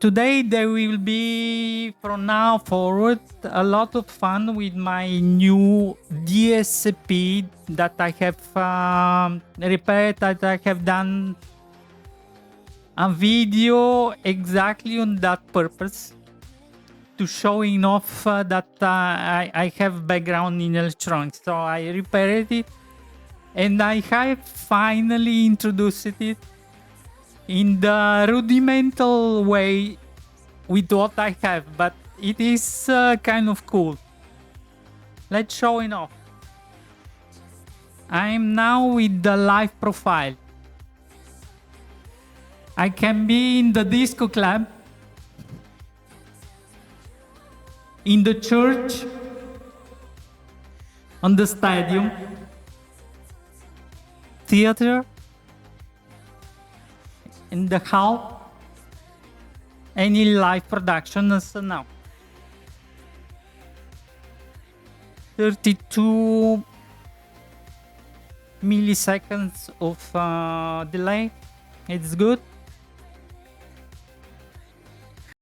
Today there will be, from now forward, a lot of fun with my new DSP that I have repaired, that I have done a video exactly on that purpose, to showing off that I have background in electronics. So I repaired it, and I have finally introduced it in the rudimental way with what I have, but it is kind of cool. Let's show it off. I'm now with the live profile. I can be in the disco club, in the church, on the stadium, theater, in the hall, any live production as now. 32 milliseconds of delay. It's good.